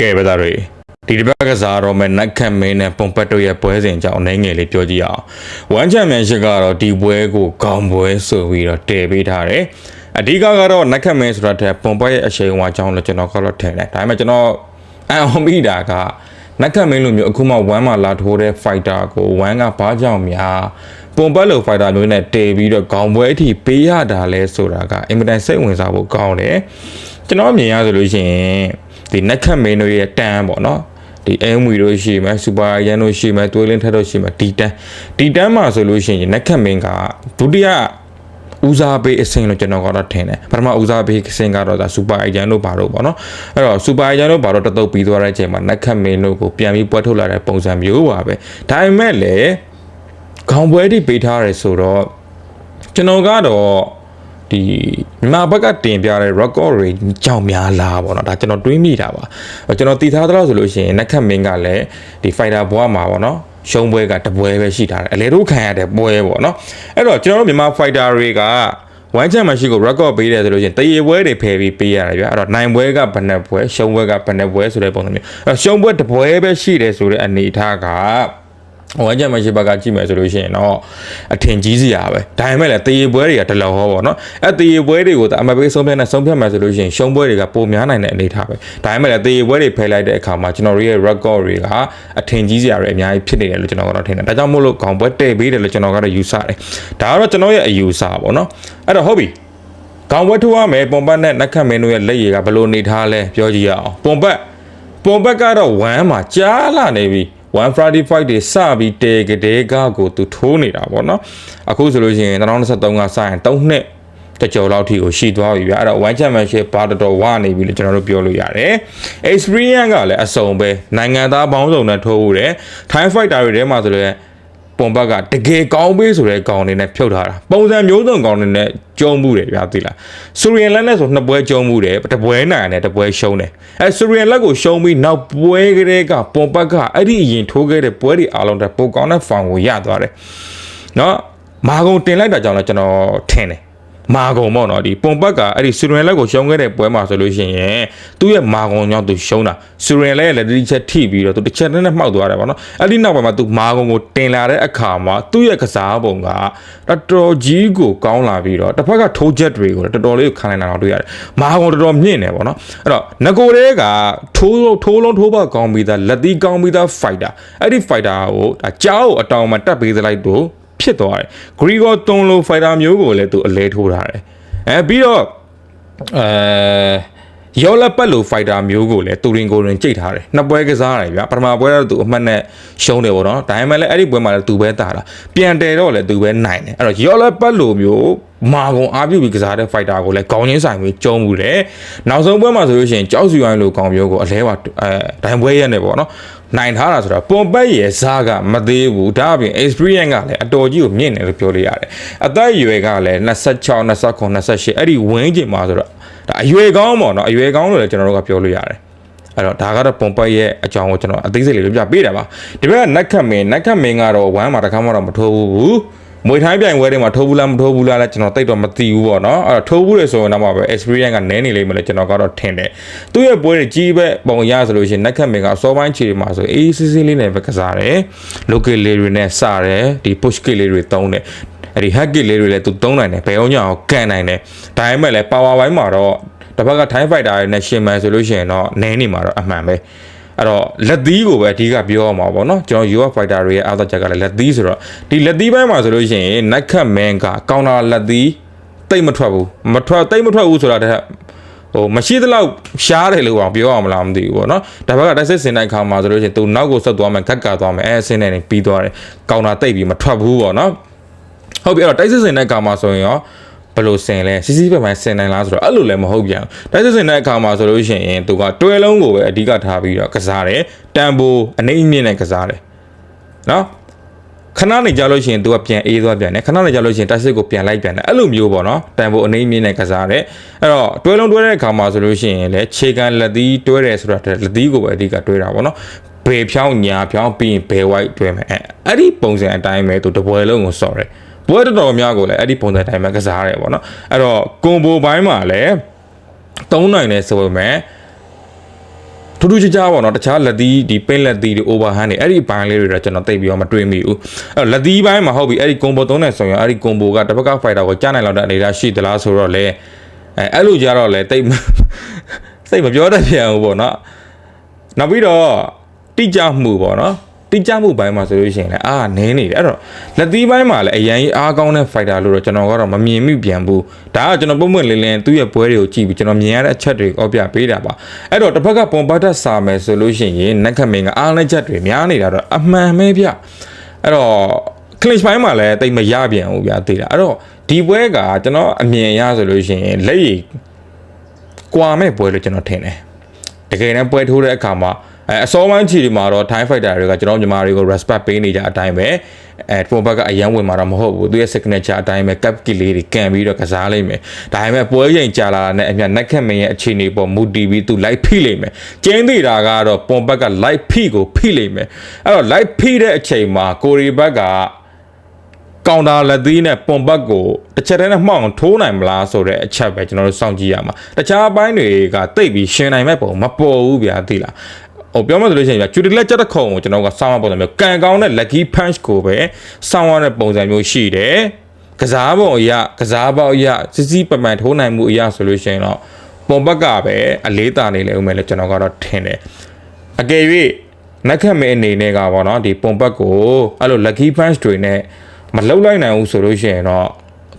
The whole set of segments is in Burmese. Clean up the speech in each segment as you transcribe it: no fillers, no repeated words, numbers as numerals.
ကဲပါသားတွေဒီတစ်ပတ်ကစားတော့မဲ့နက်ခတ်မင်းနဲ့ပုံပတ်တို့ရဲ့ပွဲစဉ်ကြောင့်အနေငယ်လေးပြောကြည့်အောင်ဝမ်းချန်ပီယံရှစ်ကတော့ဒီပွဲကိုခေါင်းပွဲဆိုပြီးတော့တည်ပေးထားတယ်အဓိကကတော့နက်ခတ်မင်းဆိုတာတဲ့ပုံပတ်ရဲ့အချိန်ဝါကြောင်းလို့ကျွန်တော်ကတော့ထင်တယ်ဒါပေမဲ့ကျွန်တော်အန်အောင်မိတာကနက်ခတ်မင်းလိုမျိုးအခုမှဝမ်းမှာလာထိုးတဲ့ fighter ကိုဝမ်းကဘာကြောင့်များပုံပတ်လို fighter မျိုးနဲ့တည်ပြီးတော့ခေါင်းပွဲအထိပေးရတာလဲဆိုတာကအင်မတန်စိတ်ဝင်စားဖို့ကောင်းတယ်ကျွန်တော်မြင်ရဆိုလို့ရှိရင်ဒီနက်ခတ်မင်းတို့ရဲ့တန်းပေါ့နော်ဒီအမ်ဝီတို့ရှိမယ်စူပါရန်တို့ရှိမယ်သွေးလင်းထက်တို့ရှိမယ်ဒီတန်းမှာဆိုလို့ရှိရင်နက်ခတ်မင်းကဒုတိယဦးစားပေးအဆင့်လို့ကျွန်တော်ကတော့ထင်တယ်ပထမဦးစားပေးအဆင့်ကတော့ဒါစူပါရန်တို့ဘာလို့ပေါ့နော်အဲ့တော့စူပါရန်တို့ဘာလို့တတုပ်ပြီးသွားတဲ့အချိန်မှာနက်ခတ်မင်းတို့ကိုပြန်ပြီးပွဲထုတ်လာတဲ့ပုံစံမျိုးပါပဲဒါပေမဲ့လည်းခေါင်းပွဲတိပေးထားရဲဆိုတော့ကျွန်တော်ကတော့ဒီမြန်မာဘက်ကတင်ပြတဲ့ record တွေကြောင်များလားပေါ့နော်ဒါကျွန်တော်တွေးမိတာပါကျွန်တော်တည်ထားသလောက်ဆိုလို့ရှိရင်နက်ခတ်မင်းကလည်းဒီ fighter ဘွားမှာပေါ့နော်ရှုံးပွဲကတပွဲပဲရှိထားတယ်အလေတို့ခံရတဲ့ပွဲပေါ့နော်အဲ့တော့ကျွန်တော်တို့မြန်မာ fighter တွေကဝမ်းချန်မရှိကို record ပေးတယ်ဆိုလို့ရှိရင်တရေပွဲတွေဖယ်ပြီးပေးရတယ်ဗျအဲ့တော့နိုင်ပွဲကဘယ်နှပွဲရှုံးပွဲကဘယ်နှပွဲဆိုတဲ့ပုံစံမျိုးအဲ့ရှုံးပွဲတပွဲပဲရှိတယ်ဆိုတဲ့အနေအထားကဝမ်းချန်မရှိဘက်ကကြည့်မယ်ဆိုလို့ရှိရင်တော့အထင်ကြီးစရာပဲဒါပေမဲ့လည်းတရေပွဲတွေကတလောဟောပေါ့နော်အဲ့တရေပွဲတွေကိုအမပေးဆုံးဖြတ်မယ်ဆိုလို့ရှိရင်ရှုံးပွဲတွေကပိုများနိုင်တဲ့အနေအထားပဲဒါပေမဲ့လည်းတရေပွဲတွေဖယ်လိုက်တဲ့အခါမှာကျွန်တော်တို့ရဲ့ record တွေကအထင်ကြီးစရာတွေအများကြီးဖြစ်နေတယ်လို့ကျွန်တော်ကတော့ထင်တယ်ဒါကြောင့်မို့လို့ခေါင်းပွဲတည်ပေးတယ်လို့ကျွန်တော်ကတော့ယူဆတယ်ဒါကတော့ကျွန်တော်ရဲ့အယူဆပေါ့နော်အဲ့တော့ဟုတ်ပြီခေါင်းပွဲထိုးရမယ်ပုံပတ်နဲ့နက်ခတ်မင်းတို့ရဲ့လက်ရည်ကဘယ်လိုနေထားလဲပြောကြည့်ရအောင်ပုံပတ်ကတော့ဝမ်းမှာကြားလာနေပြီ1 Friday fight တွေစပြီးတေကတဲ့ကိုသူထိုးနေတာပေါ့နော်အခုဆိုလို့ရှိရင်2023ကစရင်3နှစ်တကြော်လောက်ထိကိုရှိသွားပြီဗျအဲ့တော့ one championship ဘာတော်ဝနေပြီလို့ကျွန်တော်တို့ပြောလို့ရတယ် experience ကလည်းအစုံပဲနိုင်ငံသားပေါင်းစုံနဲ့ထိုးဦးတယ် Thai fighter တွေထဲမှာဆိုလည်းပုံဘက်ကတကယ်ကောင်းပေးဆိုတဲ့ကောင်တွေနဲ့ဖြုတ်ထားတာပုံစံမျိုးစုံကောင်တွေနဲ့ကျုံမှုတယ်ဗျာသိလားဆူရီယန်လက်နဲ့ဆိုနှစ်ပွဲကျုံမှုတယ်တပွဲနိုင်တယ်တပွဲရှုံးတယ်အဲဆူရီယန်လက်ကိုရှုံးပြီးနောက်ပွဲကလေးကပုံဘက်ကအဲ့ဒီအရင်ထိုးခဲ့တဲ့ပွဲတွေအားလုံးတပိုကောင်းတဲ့ဖောင်ကိုရသွားတယ်နော်မာကုံတင်လိုက်တာကြောင့်လည်းကျွန်တော်ထင်တယ်မာကုံပေါ့နော်ဒီပုံပတ်ကအဲ့ဒီဆူရီယန်လက်ကိုရှုံးခဲ့တဲ့ပွဲမှာဆိုလို့ရှိရင်သူ့ရဲ့မာကုံကြောင့်သူရှုံးတာဆူရီယန်လက်ရဲ့လက်တစ်ချက်ထိပြီးတော့သူတစ်ချက်နဲ့မှောက်သွားတယ်ပေါ့နော်အဲ့ဒီနောက်ပိုင်းမှာသူမာကုံကိုတင်လာတဲ့အခါမှာသူ့ရဲ့ကစားပုံကတော်တော်ကြီးကိုကောင်းလာပြီးတော့တစ်ဖက်ကထိုးချက်တွေကိုတော်တော်လေးကိုခံနိုင်တာတော့တွေ့ရတယ်မာကုံတော်တော်မြင့်တယ်ပေါ့နော်အဲ့တော့ငကိုတဲကထိုးလုံးထိုးပါကောင်းပြီးသားလက်သီးကောင်းပြီးသား fighter အဲ့ဒီ fighter ကိုဒါကြောက်အတောင်မှတက်ပေးသလိုက်တော့ဖြစ်သွားတယ်ဂရီဂေါတုံးလိုဖိုင်တာမျိုးကိုလည်းသူအလဲထိုးထားတယ်ပြီးတော့ယောလက်ပတ်လိုဖိုင်တာမျိုးကိုလည်းတူရင်ကိုရင်ကြိတ်ထားတယ်နှစ်ပွဲကစားတယ်ဗျာပထမပွဲတော့သူအမှတ်နဲ့ရှုံးတယ်ပေါ့နော်ဒါပေမဲ့လည်းအဲ့ဒီပွဲမှာလည်းသူပဲတာတာပြန်တယ်တော့လည်းသူပဲနိုင်တယ်အဲ့တော့ယောလက်ပတ်လိုမျိုးမာကုံအားပြုပြီးကစားတဲ့ဖိုင်တာကိုလည်းကောင်းချင်းဆိုင်ပြီးကျုံးမှုတယ်နောက်ဆုံးပွဲမှာဆိုလို့ရှိရင်ကြောက်စီဝိုင်းလိုကောင်မျိုးကိုအလဲပါဒိုင်ပွဲရက်နေပေါ့နော်နိုင်ထားတာဆိုတာပုံပတ်ရဲ့စားကမသေးဘူးဒါအပြင် experience ကလည်းအတော်ကြီးကိုမြင့်တယ်လို့ပြောလို့ရတယ်အသက်အရွယ်ကလည်း26 29 28အဲ့ဒီဝင်းကျင်မှာဆိုတော့ဒါအရွယ်ကောင်းပေါ့နော်အရွယ်ကောင်းလို့လည်းကျွန်တော်တို့ကပြောလို့ရတယ်အဲ့တော့ဒါကတော့ပုံပတ်ရဲ့အကြောင်းကိုကျွန်တော်အသေးစိတ်လေးပြပေးတာပါဒီဘက်ကနက်ခတ်မင်းကတော့ဝမ်းမှာတစ်ခါမှတော့မထိုးဘူးမွေထိုင်းပြိုင်ပွဲတွေမှာထိုးဘူးလားမထိုးဘူးလားလဲကျွန်တော်တိတ်တော့မသိဘူးပေါ့နော်အဲ့တော့ထိုးဘူးလေဆိုရင်တော့မှပဲ experience ကနည်းနေလိမ့်မယ်လို့ကျွန်တော်ကတော့ထင်တယ်သူ့ရဲ့ပွဲတွေကြီးပဲပုံရဆိုလို့ရှိရင်နက်ခတ်မင်းကစောပိုင်းခြေတွေမှာဆိုအေးစစ်စစ်လေးနဲ့ပဲကစားတယ် local လေးတွေနဲ့စတယ်ဒီ push kick လေးတွေသုံးတယ်အဲ့ဒီ hack kick လေးတွေလည်းသူသုံးနိုင်တယ်ဘယ်အောင်ညအောင်ကန်နိုင်တယ်ဒါပေမဲ့လည်း power ဘိုင်းမှာတော့တစ်ဖက်က Thai fighter တွေနဲ့ရှင်မယ်ဆိုလို့ရှိရင်တော့နည်းနေမှာတော့အမှန်ပဲအဲ့တော့လက်သီးကိုပဲအဓိကပြောရမှာပေါ့နော်ကျွန်တော် UF fighter တွေရဲ့အားသာချက်ကလည်းလက်သီးဆိုတော့ဒီလက်သီးပိုင်းမှာဆိုလို့ရှိရင်နက်ခတ်မင်းကကောင်တာလက်သီးတိတ်မထွက်ဘူးတိတ်မထွက်ဘူးဆိုတာတည်းဟိုမရှိသလောက်ရှားတယ်လို့အောင်ပြောရမလားမသိဘူးပေါ့နော်ဒါဘက်ကတိုက်စစ်စင်တဲ့ခါမှာဆိုလို့ရှိရင်သူနောက်ကိုဆက်သွားမယ်ခက်ကာသွားမယ်အဆင်းနေပြီးသွားတယ်ကောင်တာတိတ်ပြီးမထွက်ဘူးပေါ့နော်ဟုတ်ပြီအဲ့တော့တိုက်စစ်စင်တဲ့ခါမှာဆိုရင်ရောဘယ်လိုဆင်လဲစီစီပဲမှဆင်နိုင်လားဆိုတော့အဲ့လိုလည်းမဟုတ်ပြန်တိုက်စစ်စင်တဲ့အခါမှာဆိုလို့ရှိရင်သူကတွဲလုံးကိုပဲအဓိကထားပြီးတော့ကစားတယ်တန်ဖိုးအနေအမြင့်နဲ့ကစားတယ်နော်ခဏနေကြလို့ရှိရင်သူကပြန်အေးသွားပြန်တယ်ခဏနေကြလို့ရှိရင်တိုက်စစ်ကိုပြန်လိုက်ပြန်တယ်အဲ့လိုမျိုးပေါ့နော်တန်ဖိုးအနေအမြင့်နဲ့ကစားတယ်အဲ့တော့တွဲလုံးတွဲတဲ့အခါမှာဆိုလို့ရှိရင်လည်းခြေကန်လက်သီးတွဲတယ်ဆိုတော့လက်သီးကိုပဲအဓိကတွဲတာပေါ့နော်ဘယ်ဖြောင်းညာဖြောင်းပြီးရင်ဘယ်ဝိုက်တွဲမယ်အဲ့ဒီပုံစံအတိုင်းပဲသူတပွဲလုံးကိုစော်တယ်ပွဲတော်များကိုလည်းအဲ့ဒီပုံစံတိုင်းမှာကစားရတယ်ပေါ့နော်အဲ့တော့ကွန်ဘိုပိုင်းမှာလည်းသုံးနိုင်တယ်ဆိုပေမဲ့ဒ ထူးထူးခြားခြားပေါ့နော်တခြားလက်သီးဒီပင်းလက်သီးဒီ overhand တွေအဲ့ဒီဘိုင်းလေးတွေတော့ကျွန်တော်သိပြီးတော့မတွေးမိဘူးအဲ့လက်သီးဘိုင်းမှာဟုတ်ပြီအဲ့ဒီ combo သုံးနေဆိုရင်အဲ့ဒီ combo ကတစ်ဖက်က fighter ကိုကြားနိုင်လောက်တဲ့အနေအထားရှိသလားဆိုတော့လေအဲ့လိုကြတော့လေတိတ်စိတ်မပြောတတ်ပြန်ဘူးပေါ့နော်နောက်ပြီးတော့တိကျမှုပေါ့နော်တိကျမှုဘိုင်းမှာဆိုလို့ရှိရင်လည်းနည်းနေတယ်အဲ့တော့လက်သီးဘိုင်းမှာလည်းအရင်အားကောင်းတဲ့ fighter လို့တော့ကျွန်တော်ကတော့မမြင်မိပြန်ဘူးဒါကကျွန်တော်ပုံမှန်လင်းလင်းသူ့ရဲ့ပွဲတွေကိုကြည့်ပြီးကျွန်တော်မြင်ရတဲ့အချက်တွေကိုပြပေးတာပါအဲ့တော့တစ်ဖက်ကပွန်ပတ်သက်စာမယ်ဆိုလို့ရှိရင်နက်ခတ်မင်းကအားလက်ချက်တွေများနေတာတော့အမှန်ပဲဗျအဲ့တော့ clinch ဘိုင်းမှာလည်းတိတ်မရပြန်ဘူးဗျာသိတာအဲ့တော့ဒီပွဲကကျွန်တော်အမြင်ရဆိုလို့ရှိရင်လက်ရည်ကွာမဲ့ပွဲလို့ကျွန်တော်ထင်တယ်တကယ်တမ်းပွဲထိုးတဲ့အခါမှာအစောပိုင်းချီဒီမှာတော့ Thai fighter တွေကကျွန်တော်မြန်မာတွေကို respect ပေးနေကြအတိုင်းပဲပုံဘက်ကအရန်ဝင်မှာတော့မဟုတ်ဘူးသူရဲ့ signature အတိုင်းပဲ cap kill လေးတွေကန်ပြီးတော့ကစားလိုက်မယ်ဒါပေမဲ့ပွဲချိန်ကြာလာတဲ့နဲ့အမြတ်နက်ခတ်မင်းရဲ့အခြေအနေပေါ်မူတည်ပြီးသူ live ဖိလိုက်မယ်ကျင်းသေးတာကတော့ပုံဘက်က live ဖိကိုဖိလိုက်မယ်အဲ့တော့ live ဖိတဲ့အချိန်မှာကိုရီဘက်ကကောင်တာလက်သီးနဲ့ပွန်ဘက်ကိုတစ်ချက်တည်းနဲ့မှောက်အောင်ထိုးနိုင်မလားဆိုတဲ့အချက်ပဲကျွန်တော်တို့စောင့်ကြည့်ရမှာတခြားအပိုင်းတွေကတိတ်ပြီးရှင်းနိုင်မဲ့ပုံမပေါ်ဘူးဗျာသိလားဟိုပြောမှဆိုလို့ရှိရင်ဗျာကျူတီလက်ချက်တစ်ခုံကိုကျွန်တော်ကစောင့်ရပုံစံမျိုးကန်ကောင်းတဲ့ lucky punch ကိုပဲစောင့်ရတဲ့ပုံစံမျိုးရှိတယ်ကစားပုံအရာကစားပေါက်အရာစစ်စစ်ပမှန်ထိုးနိုင်မှုအရာဆိုလို့ရှိရင်တော့ပွန်ဘက်ကပဲအလေးတာနေလေဦးမယ်လို့ကျွန်တော်ကတော့ထင်တယ်အကယ်၍နက်ခတ်မဲအနေနဲ့ကပေါ့နော်ဒီပွန်ဘက်ကိုအဲ့လို lucky punch တွေနဲ့မလှုပ်လိုက်နိုင်ဘူးဆိုလို့ရှိရင်တော့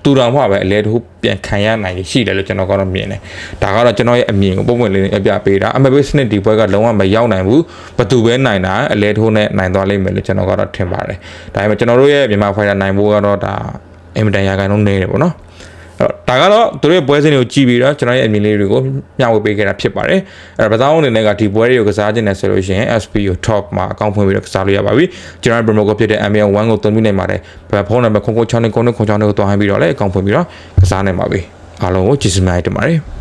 တူတော်မှပဲအလဲတစ်ခုပြန်ခံရနိုင်ရှိတယ်လို့ကျွန်တော်ကတော့မြင်တယ်ဒါကတော့ကျွန်တော်ရဲ့အမြင်ကိုပုံမှန်လေးအပြပေးတာအမဘေးစနစ်ဒီပွဲကလုံးဝမရောက်နိုင်ဘူးဘသူပဲနိုင်တာအလဲထိုးနဲ့နိုင်သွားလိမ့်မယ်လို့ကျွန်တော်ကတော့ထင်ပါတယ်ဒါပေမဲ့ကျွန်တော်တို့ရဲ့မြန်မာဖိုင်တာနိုင်ဖို့ကတော့ဒါအင်မတန်ရာခိုင်နှုန်းနေတယ်ပေါ့နော်ဒါကတော့သူတို့ရဲ့ပွဲစဉ်တွေကိုကြည့်ပြီးတော့ကျွန်တော်ရဲ့အမြင်လေးတွေကိုမျှဝေပေးခဲ့တာဖြစ်ပါတယ်အဲ့တော့ပစားအောင်အနေနဲ့ကဒီပွဲတွေကိုကစားခြင်းနဲ့ဆိုလို့ရှိရင် SP ကို top မှာအကောင့်ဖွင့်ပြီးတော့ကစားလို့ရပါပြီကျွန်တော် promo code ဖြစ်တဲ့ MBN1 ကိုသုံးပြီးနိုင်ပါတယ်ဖုန်းနံပါတ်09696969ကိုတွားဟင်းပြီးတော့လည်းအကောင့်ဖွင့်ပြီးတော့ကစားနိုင်ပါပြီအားလုံးကိုကျေးဇူးများတင်ပါတယ်